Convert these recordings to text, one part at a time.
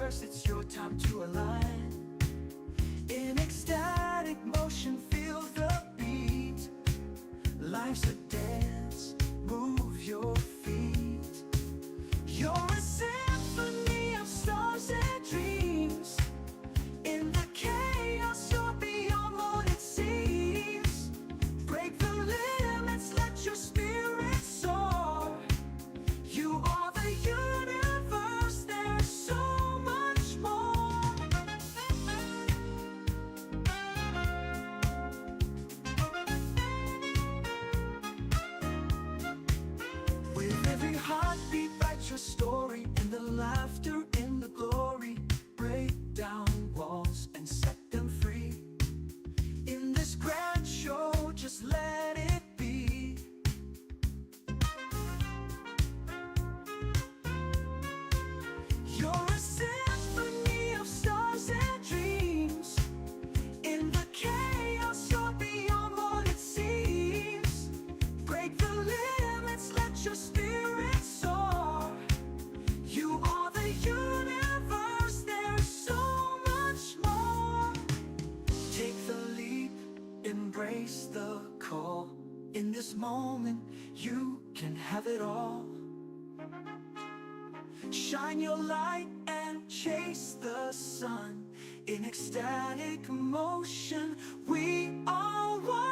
universe, it's your time to align. In ecstatic motion, feel the beat. Life's a dance, move your feet. You're a symphony of stars and dreams. In the chaos, you're beyond what it seems. Break the limits, let your spirit soar. You are the universe, there's so much more. With every heartbeat, write your story. In the laughter, in the glory. Break down walls and set them free. In this grand show, just let it be. You're a symphony of stars and dreams. In the chaos, you're beyond what it seems. Break the limits, let your spirit soar. You are the universe, there's so much more. Take the leap, embrace the call. In this moment, you can have it all. Shine your light and chase the sun. In ecstatic motion, we are one.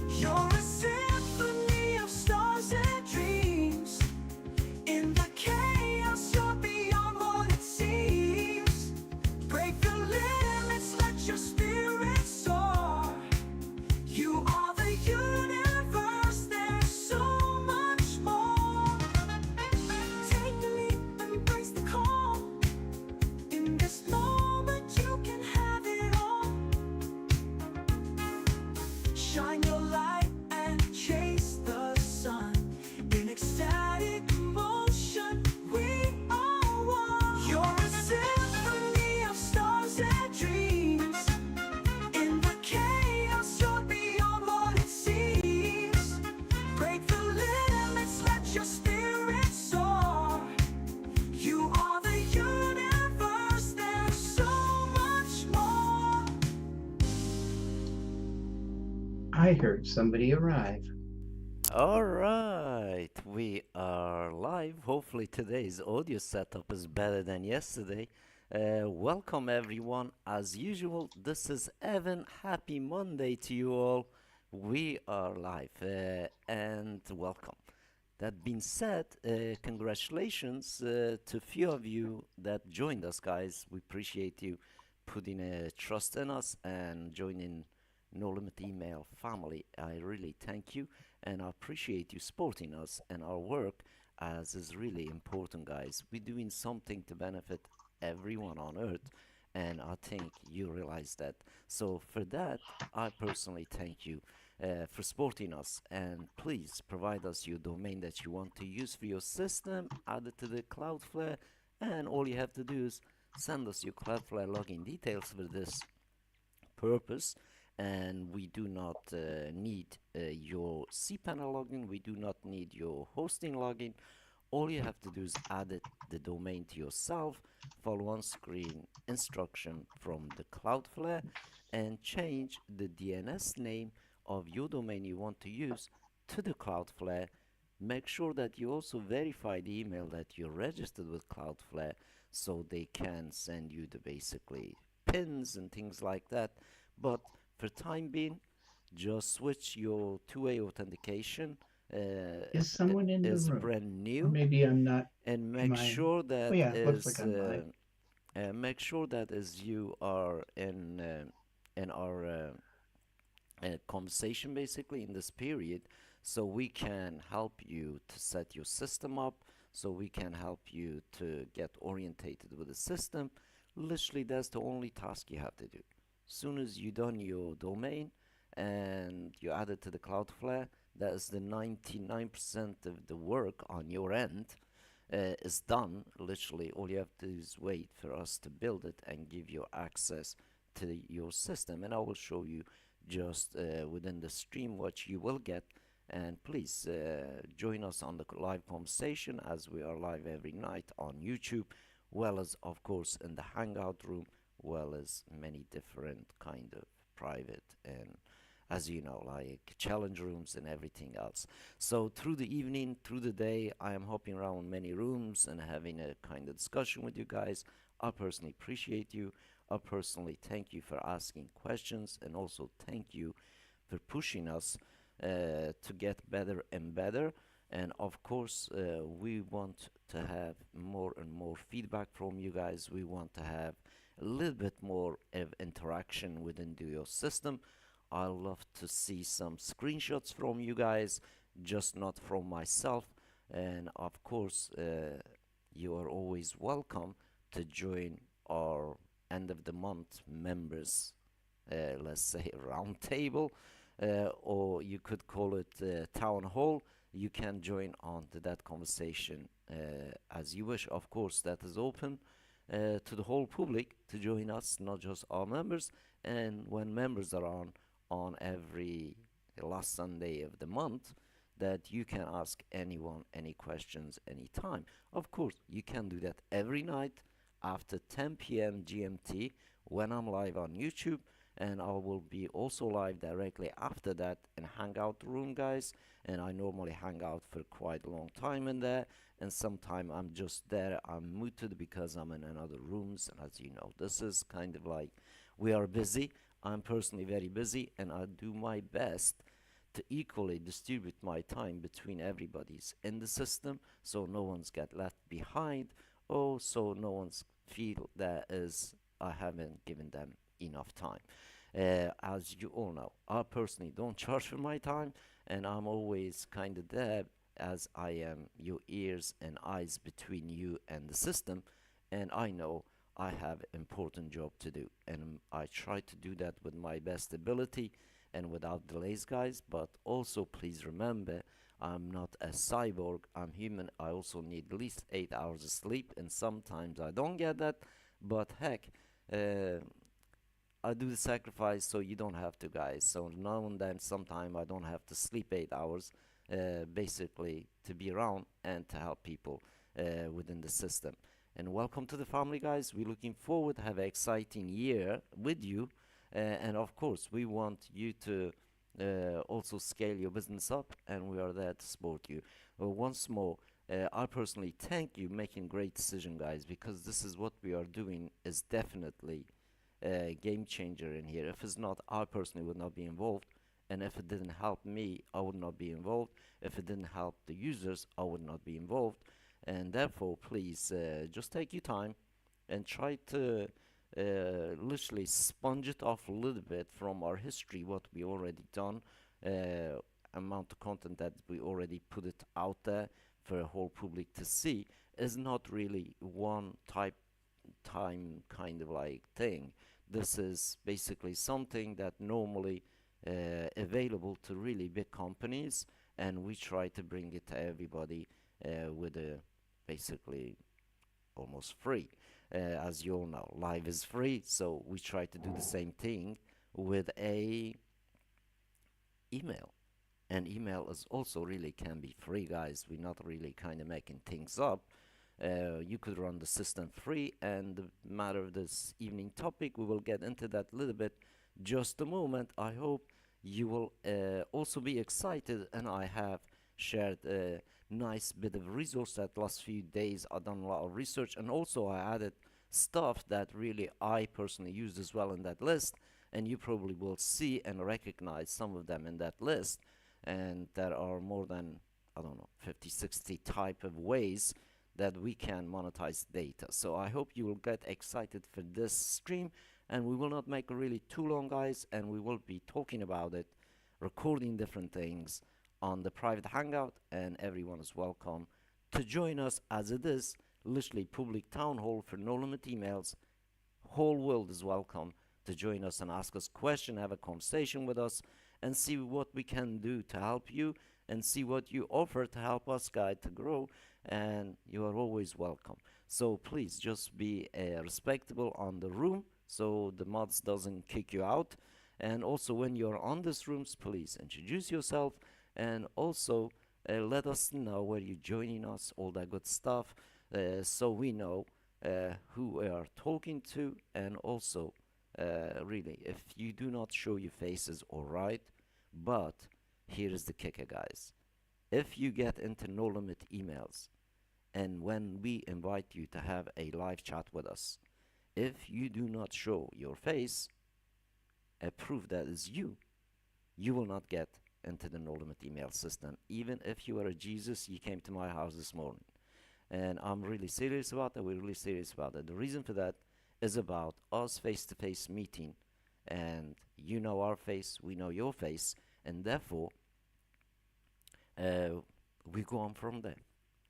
You're a symphony of stars and dreams. In the chaos, you're beyond what it seems. Break the limits, let your spirit soar. You are the universe, there's so much more. Take the leap, embrace the call. In this moment, you can have it all. Shine your light and chase the sun. In ecstatic motion, we are one. You're a symphony of stars and dreams. In the chaos, you're beyond what it seems. Break the limits, let your spirit soar. You are the universe, there's so much more. I heard somebody arrive. All right, we are live. Hopefully today's audio setup is better than yesterday. Welcome everyone. As usual, this is Evan. Happy Monday to you all. We are live and welcome. That being said, congratulations to few of you that joined us, guys. We appreciate you putting trust in us and joining No Limit Email family. I really thank you and I appreciate you supporting us and our work, as is really important, guys. We're doing something to benefit everyone on earth, and I think you realize that. So for that, I personally thank you for supporting us, and please provide us your domain that you want to use for your system, add it to the Cloudflare, and all you have to do is send us your Cloudflare login details for this purpose. And we do not need your cPanel login, we do not need your hosting login. All you have to do is add the domain to yourself, follow on screen instruction from the Cloudflare, and change the DNS name of your domain you want to use to the Cloudflare. Make sure that you also verify the email that you're registered with Cloudflare, so they can send you the basically pins and things like that. But for time being, just switch your two-way authentication Is someone in the is room? brand Or new, maybe I'm not. and Am make I? sure Oh that yeah, it looks like I'm live. make sure that as you are in our conversation basically in this period, so we can help you to set your system up, so we can help you to get orientated with the system. Literally, that's the only task you have to do. Soon as you done your domain and you add it to the Cloudflare, that is the 99% of the work on your end is done. Literally, all you have to do is wait for us to build it and give you access to your system. And I will show you just within the stream what you will get. And please join us on the live conversation as we are live every night on YouTube, well as of course in the Hangout room, well as many different kind of private and, as you know, like challenge rooms and everything else. So through the evening, through the day, I am hopping around many rooms and having a kind of discussion with you guys. I personally appreciate you. I personally thank you for asking questions, and also thank you for pushing us to get better and better. And of course, we want to have more and more feedback from you guys. We want to have a little bit more of interaction within your system. I love to see some screenshots from you guys, just not from myself. And of course, you are always welcome to join our end of the month members, let's say, round table, or you could call it town hall. You can join on to that conversation as you wish. Of course, that is open to the whole public to join us, not just our members. And when members are on every last Sunday of the month, that you can ask anyone any questions anytime. Of course, you can do that every night after 10 p.m. GMT when I'm live on YouTube, and I will be also live directly after that in Hangout room, guys. And I normally hang out for quite a long time in there, and sometime I'm just there. I'm muted because I'm in another rooms, and as you know, this is kind of like we are busy. I'm personally very busy, and I do my best to equally distribute my time between everybody's in the system, so no one's get left behind, or so no one's feel that is I haven't given them enough time. As you all know, I personally don't charge for my time, and I'm always kind of there as I am your ears and eyes between you and the system, and I know I have important job to do, and I try to do that with my best ability and without delays, guys. But also please remember, I'm not a cyborg. I'm human. I also need at least 8 hours of sleep, and sometimes I don't get that. But heck, uh, I do the sacrifice so you don't have to, guys. So now and then, sometime I don't have to sleep 8 hours, basically to be around and to help people within the system. And welcome to the family, guys. We're looking forward to have an exciting year with you. And of course, we want you to also scale your business up, and we are there to support you. Once more, I personally thank you making great decision, guys, because this is what we are doing is definitely a game changer in here. If it's not, I personally would not be involved. And if it didn't help me, I would not be involved. If it didn't help the users, I would not be involved. And therefore, please just take your time and try to literally sponge it off a little bit from our history, what we already done, amount of content that we already put it out there for a whole public to see is not really one type time kind of like thing. This is basically something that normally available to really big companies, and we try to bring it to everybody with a basically almost free. As you all know, live is free, so we try to do the same thing with a email. And email is also really can be free, guys. We're not really kind of making things up. You could run the system free, and the matter of this evening topic, we will get into that a little bit just a moment. I hope you will also be excited, and I have shared a nice bit of resource that last few days I've done a lot of research, and also I added stuff that really I personally used as well in that list, and you probably will see and recognize some of them in that list. And there are more than, I don't know, 50 60 type of ways that we can monetize data. So I hope you will get excited for this stream, and we will not make it really too long, guys, and we will be talking about it, recording different things on the private hangout, and everyone is welcome to join us, as it is literally public town hall for no limit emails. Whole world is welcome to join us and ask us questions, have a conversation with us, and see what we can do to help you, and see what you offer to help us guide to grow. And you are always welcome. So please just be respectable on the room, so the mods doesn't kick you out. And also, when you're on this rooms, please introduce yourself, and also let us know where you're joining us, all that good stuff, so we know who we are talking to. And also, really, if you do not show your faces, all right, but here is the kicker, guys. If you get into no limit emails, and when we invite you to have a live chat with us, if you do not show your face, a proof that is you, you will not get into the no limit email system. Even if you are a Jesus, you came to my house this morning. And I'm really serious about that. We're really serious about that. The reason for that is about us face to face meeting. And you know our face, we know your face. And therefore, uh, we go on from there.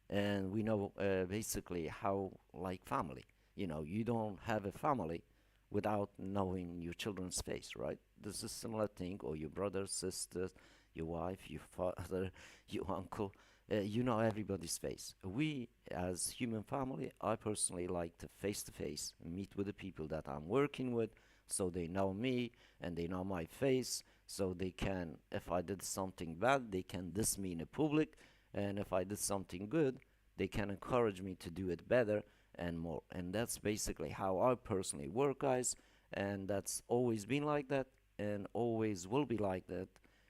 And we know basically how, like family. You know, you don't have a family without knowing your children's face, right? This is a similar thing, or your brothers, sisters, your wife, your father, your uncle. You know everybody's face. We, as human family, I personally like to face meet with the people that I'm working with, so they know me and they know my face, so they can, if I did something bad, they can diss me in the public, and if I did something good, they can encourage me to do it better and more. And that's basically how I personally work, guys. And that's always been like that and always will be like that.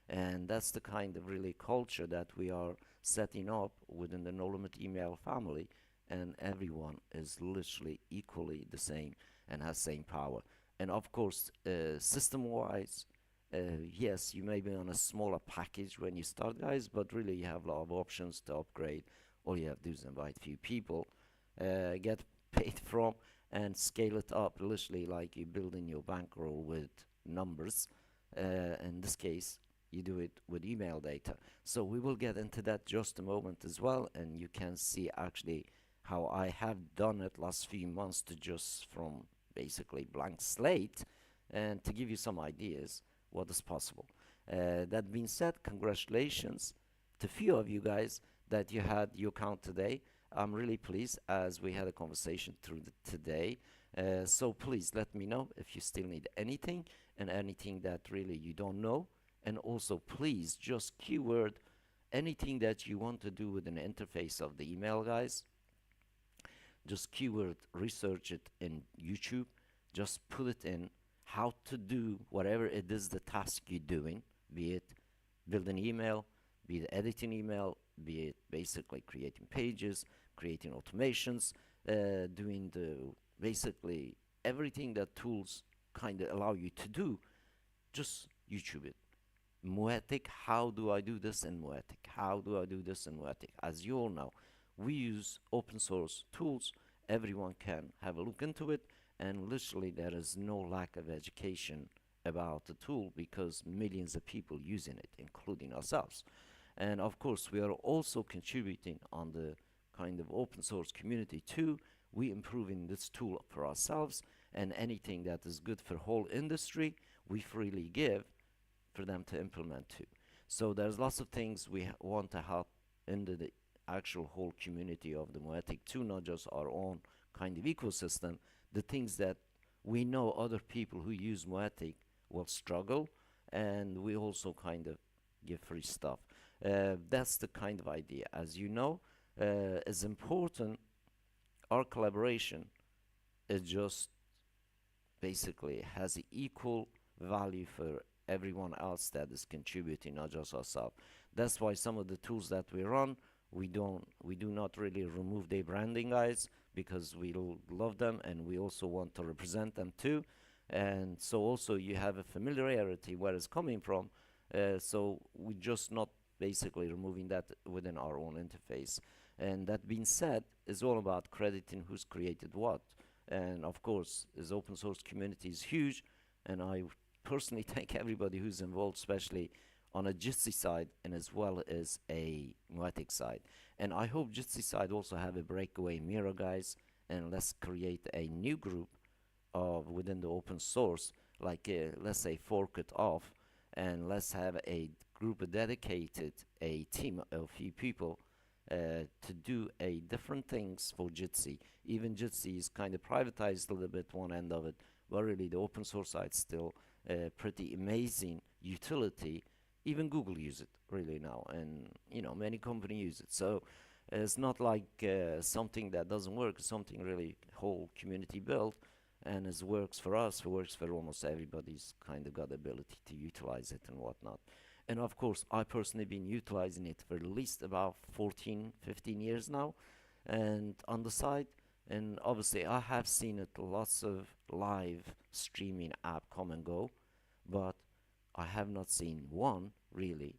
And that's the kind of really culture that we are setting up within the No Limit email family. And everyone is literally equally the same and has same power. And of course, system wise, yes, you may be on a smaller package when you start, guys, but really you have a lot of options to upgrade. All you have to do is invite few people, get paid from, and scale it up, literally like you building your bankroll with numbers. In this case, you do it with email data. So we will get into that just a moment as well, and you can see actually how I have done it last few months to just from basically blank slate, and to give you some ideas what is possible. That being said, congratulations to few of you guys that you had your account today. I'm really pleased as we had a conversation through today. So please let me know if you still need anything and anything that really you don't know. And also please just keyword anything that you want to do with an interface of the email, guys. Just keyword research it in YouTube. Just put it in how to do whatever it is the task you're doing, be it build an email, be it editing email, be it basically creating pages, creating automations, doing the basically everything that tools kind of allow you to do. Just YouTube it. Moetic, how do I do this in Moetic? How do I do this in Moetic? As you all know, we use open source tools. Everyone can have a look into it, and literally there is no lack of education about the tool because millions of people using it, including ourselves. And of course, we are also contributing on the kind of open source community too. We improving this tool for ourselves, and anything that is good for whole industry, we freely give for them to implement too. So there's lots of things we want to help in the actual whole community of the Moetic too, not just our own kind of ecosystem. The things that we know other people who use Moetic will struggle, and we also kind of give free stuff. That's the kind of idea. As you know, is important. Our collaboration is just basically has equal value for everyone else that is contributing, not just ourselves. That's why some of the tools that we run, we do not really remove their branding, guys, because we love them and we also want to represent them too. And so also you have a familiarity where it's coming from. So we just not basically removing that within our own interface. And that being said, it's all about crediting who's created what. And of course, this open source community is huge, and I personally thank everybody who's involved, especially on a Jitsi side and as well as a Moetic side. And I hope Jitsi side also have a breakaway mirror, guys, and let's create a new group of within the open source, like let's say fork it off, and let's have a group dedicated, a team of few people to do a different things for Jitsi. Even Jitsi is kind of privatized a little bit one end of it, but really the open source side still pretty amazing utility. Even Google use it really now, and many companies use it. So it's not like something that doesn't work. It's something really whole community built, and it works for us. It works for almost everybody's kind of got the ability to utilize it and whatnot. And of course, I personally been utilizing it for at least about 14, 15 years now, and on the side. And obviously, I have seen it lots of live streaming app come and go, but I have not seen one really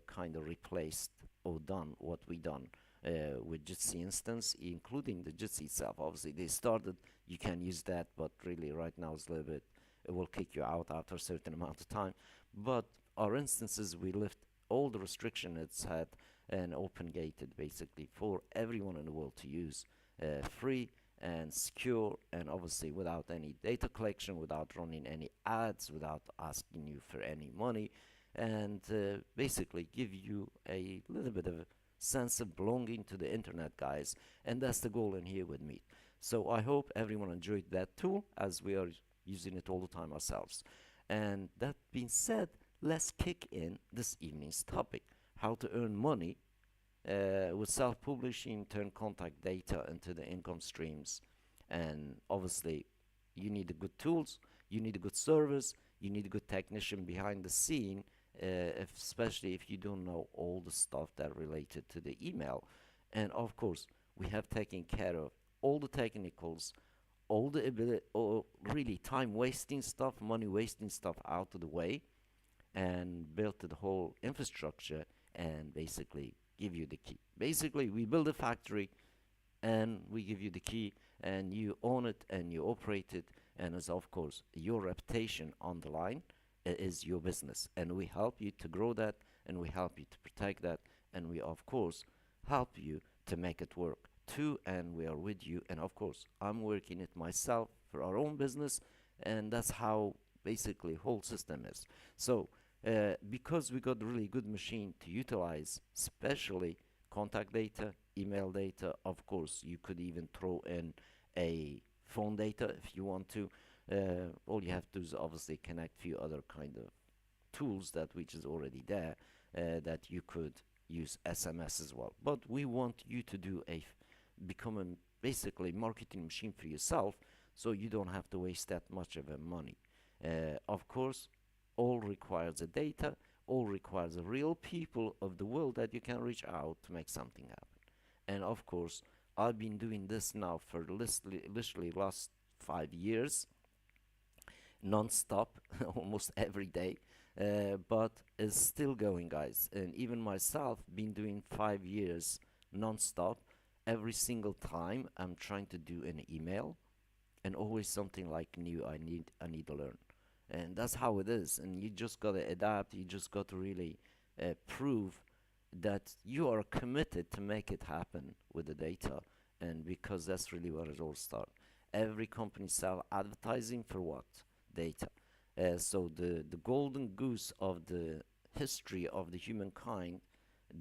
kind of replaced or done what we done with Jitsi instance, including the Jitsi itself. Obviously, they started, you can use that, but really right now it's a little bit, it will kick you out after a certain amount of time. But our instances, we lift all the restriction it's had and open gated basically for everyone in the world to use, free and secure, and obviously without any data collection, without running any ads, without asking you for any money, and basically give you a little bit of a sense of belonging to the internet, guys. And that's the goal in here with me. So I hope everyone enjoyed that tool, as we are using it all the time ourselves. And that being said, let's kick in this evening's topic: how to earn money with self-publishing, turn contact data into the income streams. And obviously, you need the good tools, you need a good service, you need a good technician behind the scene, especially if you don't know all the stuff that related to the email. And of course, we have taken care of all the technicals, all the ability, or really time wasting stuff, money wasting stuff out of the way, and built the whole infrastructure and basically give you the key. Basically, we build a factory and we give you the key, and you own it and you operate it, and as of course your reputation on the line is your business, and we help you to grow that, and we help you to protect that, and we of course help you to make it work too, and we are with you. And of course I'm working it myself for our own business, and that's how basically whole system is. So because we got really good machine to utilize, especially contact data, email data. Of course, you could even throw in a phone data if you want to. All you have to do is obviously connect few other kind of tools that which is already there, that you could use SMS as well. But we want you to do become a basically marketing machine for yourself, so you don't have to waste that much of money. Of course, all requires the data, all requires the real people of the world that you can reach out to make something happen. And of course, I've been doing this now for literally last 5 years, non-stop, almost every day, but it's still going, guys. And even myself been doing 5 years non-stop. Every single time I'm trying to do an email, and always something like new I need to learn. And that's how it is, and you just gotta adapt. You just got to really prove that you are committed to make it happen with the data. And because that's really where it all starts. Every company sell advertising for what? Data. So the golden goose of the history of the humankind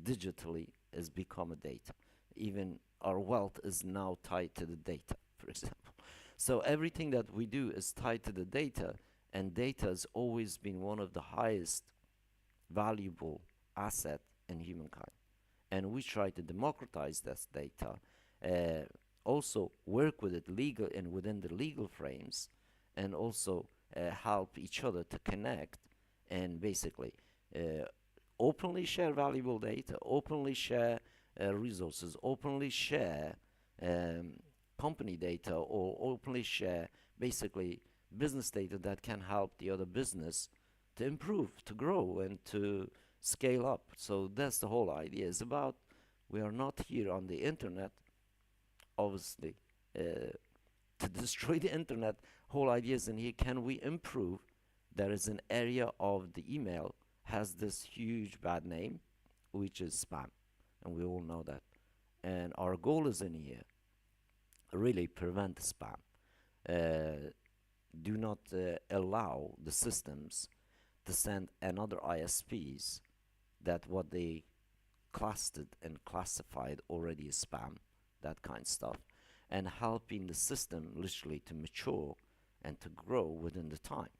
digitally has become a data. Even our wealth is now tied to the data, for example. So everything that we do is tied to the data, and data has always been one of the highest valuable asset in humankind. And we try to democratize this data, also work with it legal and within the legal frames, and also help each other to connect, and basically openly share valuable data, openly share resources, openly share company data, or openly share basically business data that can help the other business to improve, to grow, and to scale up. So that's the whole idea. Is about, we are not here on the internet, obviously, to destroy the internet. Whole idea is in here, can we improve? There is an area of the email has this huge bad name, which is spam, and we all know that. And our goal is in here, really prevent spam. Do not allow the systems to send another ISPs that what they clustered and classified already as spam, that kind of stuff, and helping the system literally to mature and to grow within the time.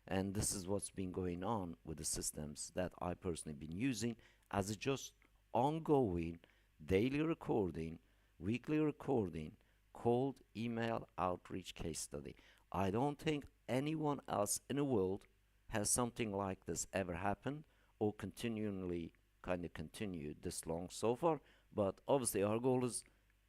And this is what's been going on with the systems that I personally been using as a just ongoing daily recording, weekly recording, cold email outreach case study. I don't think anyone else in the world has something like this ever happened or continually kind of continued this long so far. But obviously, our goal is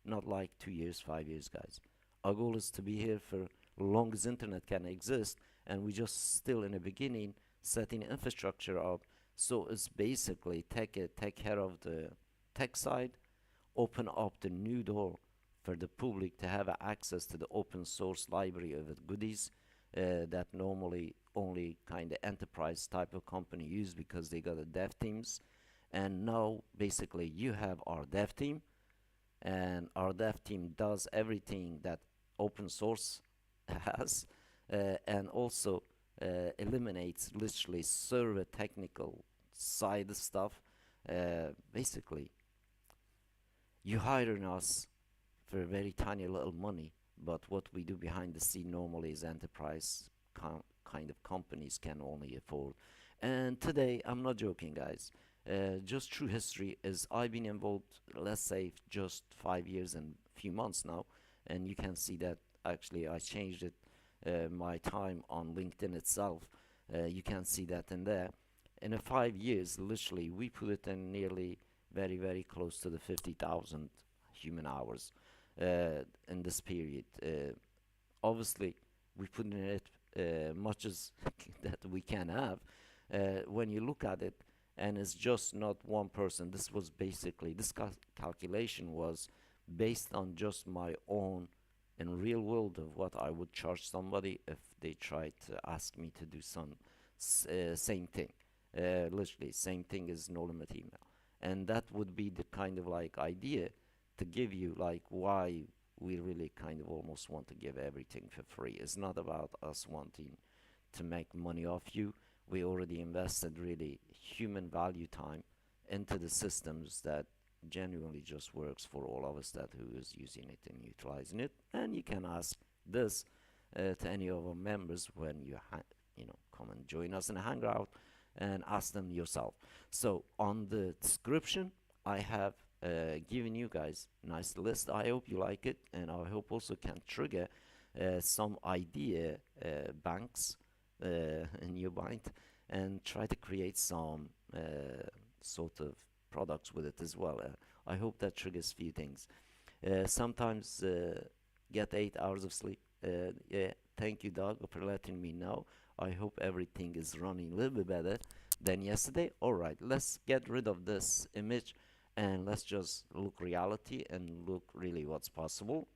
not like 2 years, 5 years, guys. Our goal is to be here for long as internet can exist, and we just still in the beginning setting infrastructure up. So it's basically take care of the tech side, open up the new door for the public to have access to the open source library of goodies that normally only kind of enterprise type of company use because they got a dev teams. And now basically you have our dev team, and our dev team does everything that open source has, and also eliminates literally server technical side stuff. Basically, you hiring us for very tiny little money, but what we do behind the scene normally is enterprise kind of companies can only afford. And today, I'm not joking, guys. Just true history is I've been involved, let's say, just 5 years and few months now, and you can see that actually I changed it, my time on LinkedIn itself. You can see that in there. In a 5 years, literally, we put it in nearly very close to the 50,000 human hours in this period. Obviously, we put in it much as that we can have. When you look at it, and it's just not one person. This was basically this calculation was based on just my own in real world of what I would charge somebody if they tried to ask me to do some same thing. Literally, same thing as no limit email, and that would be the kind of like idea to give you like why we really kind of almost want to give everything for free. It's not about us wanting to make money off you. We already invested really human value time into the systems that genuinely just works for all of us that who is using it and utilizing it. And you can ask this to any of our members when you come and join us in a hangout and ask them yourself. So on the description, I have given you guys a nice list. I hope you like it, and I hope also can trigger some idea banks in your mind and try to create some sort of products with it as well. I hope that triggers few things. Sometimes get 8 hours of sleep. Yeah, thank you, Doug, for letting me know. I hope everything is running a little bit better than yesterday. All right, let's get rid of this image and let's just look reality and look really what's possible.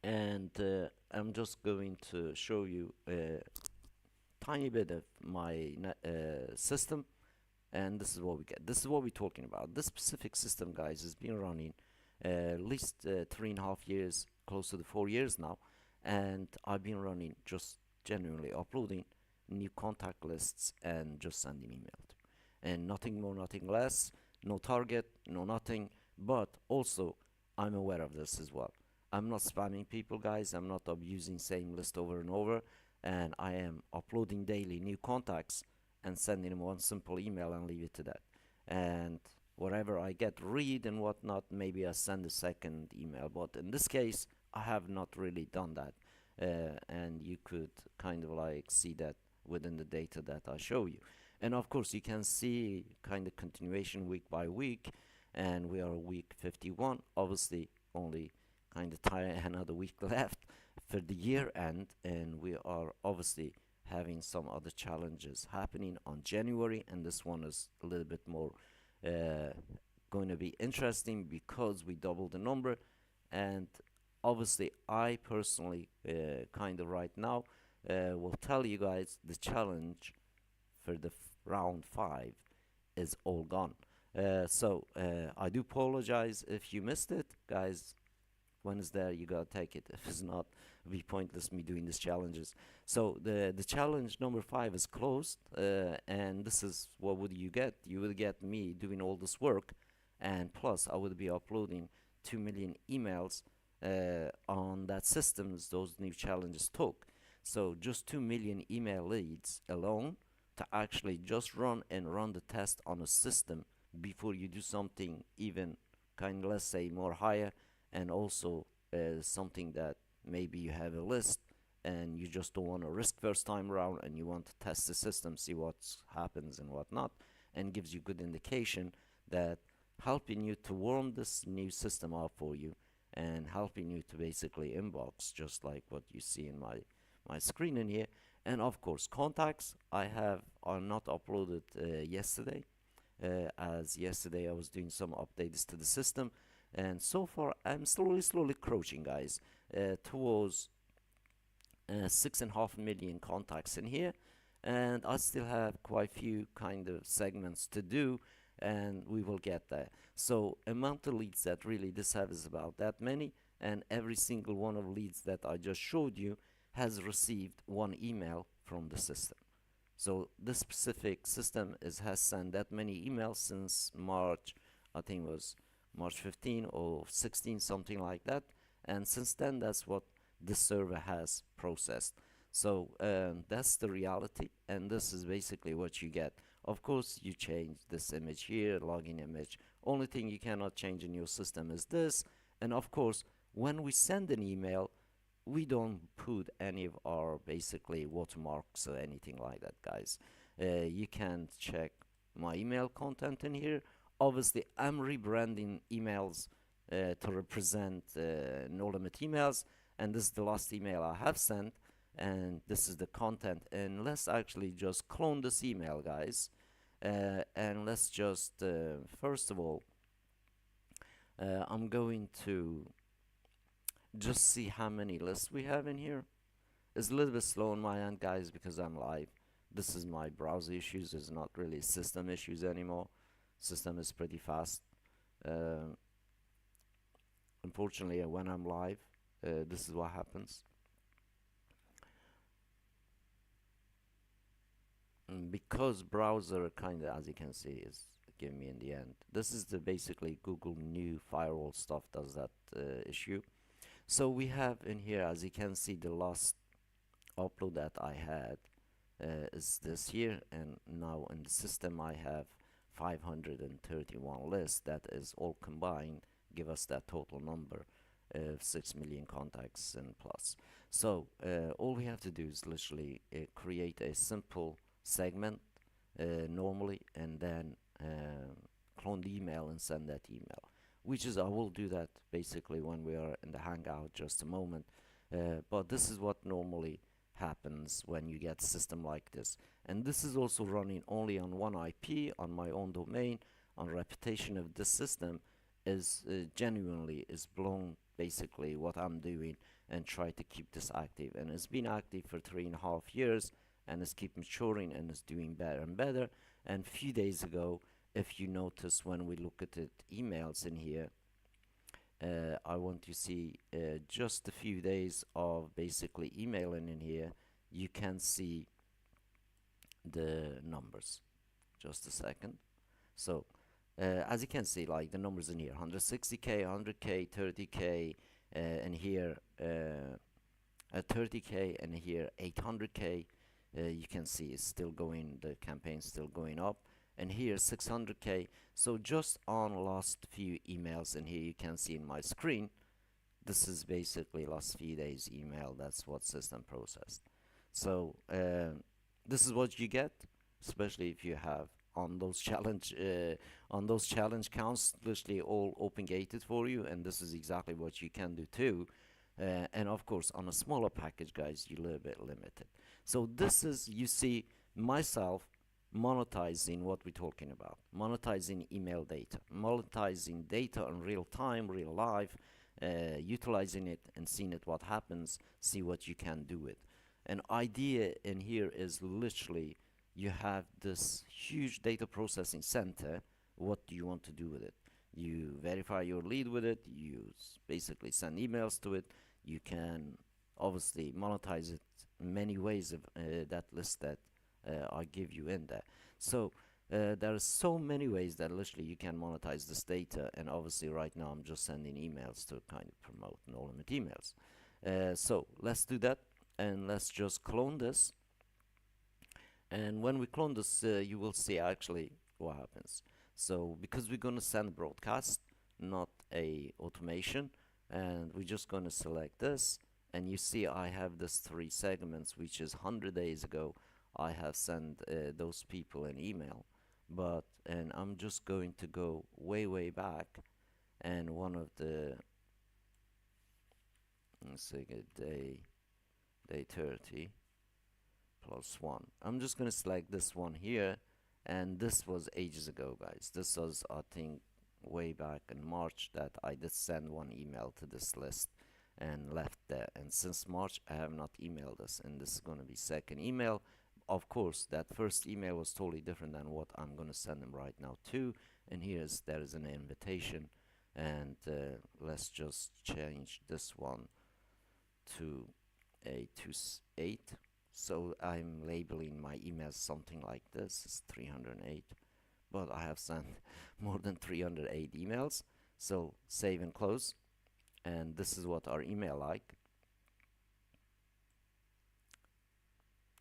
And I'm just going to show you a tiny bit of my system, and this is what we get. This is what we're talking about. This specific system, guys, has been running at least 3.5 years, close to the 4 years now, and I've been running just genuinely uploading new contact lists and just sending email to, and nothing more, nothing less, no target, no nothing. But also, I'm aware of this as well. I'm not spamming people, guys. I'm not abusing same list over and over, and I am uploading daily new contacts and sending them one simple email and leave it to that. And whatever I get read and whatnot, maybe I send a second email. But in this case, I have not really done that, and you could kind of like see that within the data that I show you. And of course, you can see kind of continuation week by week, and we are week 51. Obviously, only kind of another week left for the year end, and we are obviously having some other challenges happening on January, and this one is a little bit more going to be interesting because we doubled the number. And obviously, I personally kind of right now will tell you guys the challenge for the round 5 is all gone. So I do apologize if you missed it, guys. When it's there, you gotta take it. If it's not, it'll be pointless me doing these challenges. So the challenge number 5 is closed, and this is what would you get? You will get me doing all this work, and plus I will be uploading 2 million emails on that systems those new challenges took. So just 2 million email leads alone to actually just run the test on a system before you do something even kind of, let's say, more higher, and also something that maybe you have a list and you just don't want to risk first time around, and you want to test the system, see what happens and what not, and gives you good indication that helping you to warm this new system up for you, and helping you to basically inbox just like what you see in my screen in here. And of course, contacts are not uploaded yesterday, as yesterday I was doing some updates to the system, and so far I'm slowly crouching, guys, towards 6.5 million contacts in here, and I still have quite a few kind of segments to do, and we will get there. So amount of leads that really this have is about that many, and every single one of leads that I just showed you has received one email from the system. So this specific system has sent that many emails since March, I think it was March 15 or 16, something like that. And since then, that's what this server has processed. So that's the reality, and this is basically what you get. Of course, you change this image here, login image. Only thing you cannot change in your system is this. And of course, when we send an email, we don't put any of our basically watermarks or anything like that, guys. You can check my email content in here. Obviously, I'm rebranding emails to represent no limit emails, and this is the last email I have sent, and this is the content. And let's actually just clone this email, guys, and let's just first of all, I'm going to just see how many lists we have in here. It's a little bit slow on my end, guys, because I'm live. This is my browser issues. It's not really system issues anymore. System is pretty fast. Unfortunately, when I'm live, this is what happens. Because browser kind of, as you can see, is giving me in the end. This is the basically Google new firewall stuff does that issue. So we have in here, as you can see, the last upload that I had is this here, and now in the system I have 531 lists. That is all combined, give us that total number of 6 million contacts and plus. So all we have to do is literally create a simple segment normally, and then clone the email and send that email, which is, I will do that basically when we are in the Hangout just a moment. But this is what normally happens when you get a system like this. And this is also running only on one IP, on my own domain. On reputation of this system is genuinely is blown basically what I'm doing, and try to keep this active. And it's been active for 3.5 years, and it's keep maturing, and it's doing better and better. And few days ago, if you notice, when we look at it, emails in here, I want to see just a few days of basically emailing in here. You can see the numbers. Just a second. So as you can see, like the numbers in here, 160k, 100k, 30k, and here 30k, and here 800k. You can see it's still going, the campaign's still going up, and here 600k. So just on last few emails in here, you can see in my screen, this is basically last few days email. That's what system processed. So this is what you get, especially if you have on those challenge counts, literally all open gated for you, and this is exactly what you can do too. And of course, on a smaller package, guys, you're a little bit limited. So this is, you see myself monetizing what we're talking about, monetizing email data, monetizing data in real time, real life, utilizing it and seeing it what happens, see what you can do with. An idea in here is literally, you have this huge data processing center. What do you want to do with it? You verify your lead with it, you basically send emails to it. You can obviously monetize it many ways of that list that I give you in there. So there are so many ways that literally you can monetize this data, and obviously right now I'm just sending emails to kind of promote no limit emails. So let's do that. and let's just clone this. And when we clone this, you will see actually what happens. So because we're going to send broadcast, not a automation, and we're just going to select this, and you see I have this 3 segments, which is 100 days ago I have sent those people an email. And I'm just going to go way back, and one of the, let's say day 30 plus 1. I'm just going to select this one here, and this was ages ago, guys. This was, I think, way back in March that I did send one email to this list and left there. And since March, I have not emailed this, and this is going to be second email. Of course, that first email was totally different than what I'm going to send them right now too. And there is an invitation, and let's just change this one to a 8. So I'm labeling my emails something like this. It's 308, but I have sent more than 308 emails. So save and close, and this is what our email like.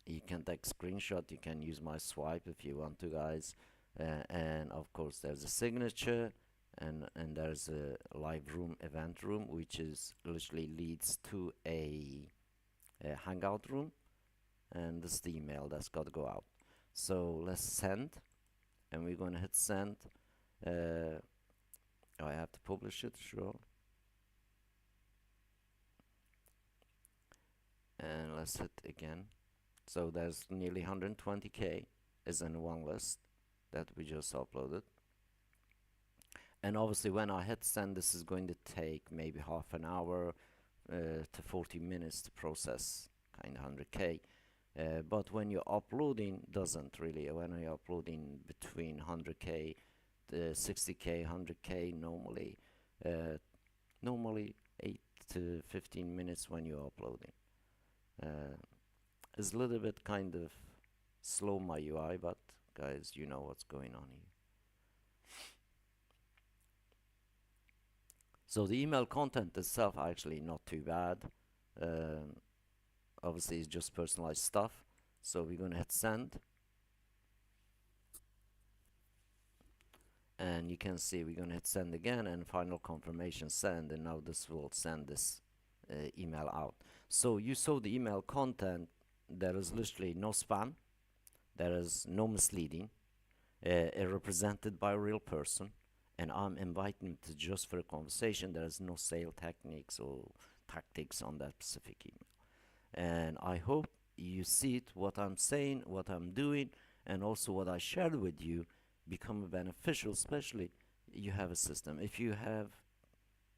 You can take screenshot, you can use my swipe if you want to, guys. And of course there's a signature, and there's a live room, event room, which is literally leads to a hangout room, and this is the email that's got to go out. So let's send, and we're going to hit send. I have to publish it, sure. And let's hit again. So there's nearly 120k is in one list that we just uploaded. And obviously when I hit send, this is going to take maybe half an hour to 40 minutes to process kind of 100k. But when you're uploading, doesn't really. When you're uploading between 100k, 60k, 100k, normally 8 to 15 minutes when you're uploading. It's a little bit kind of slow, my UI, but guys, you know what's going on here. So the email content itself actually not too bad. Obviously it's just personalized stuff. So we're gonna hit send, and you can see we're gonna hit send again, and final confirmation send, and now this will send this email out. So you saw the email content. There is literally no spam, there is no misleading, represented by a real person, and I'm inviting to just for a conversation. There is no sale techniques or tactics on that specific email. And I hope you see it, what I'm saying, what I'm doing, and also what I shared with you become beneficial, especially you have a system. If you have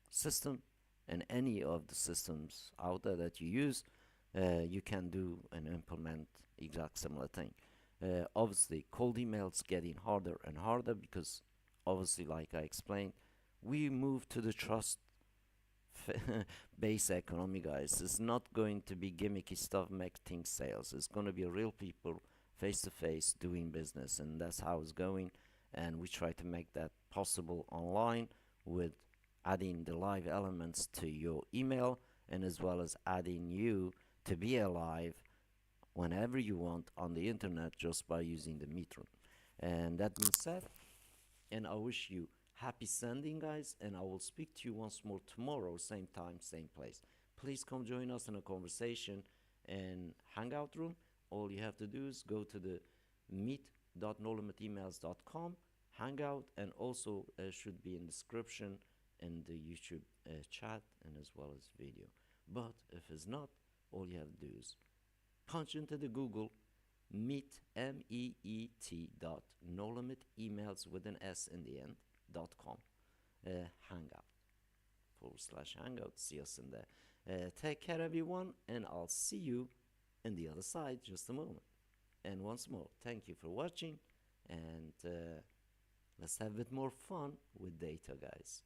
system and any of the systems out there that you use, you can do and implement exact similar thing. Obviously cold emails getting harder and harder because obviously, like I explained, we move to the trust base economy, guys. It's not going to be gimmicky stuff making sales. It's going to be real people face to face doing business, and that's how it's going. And we try to make that possible online with adding the live elements to your email, and as well as adding you to be alive whenever you want on the internet just by using the Meet room. And that being said, and I wish you happy sending, guys, and I will speak to you once more tomorrow, same time, same place. Please come join us in a conversation and hangout room. All you have to do is go to the meet.nolimitemails.com hangout, and also should be in description in the YouTube chat and as well as video. But if it's not, all you have to do is punch into the Google meet, MEET dot no limit emails with an S in the end .com hangout / hangout. See us in there. Take care, everyone, and I'll see you in the other side just a moment. And once more, thank you for watching, and let's have a bit more fun with data, guys.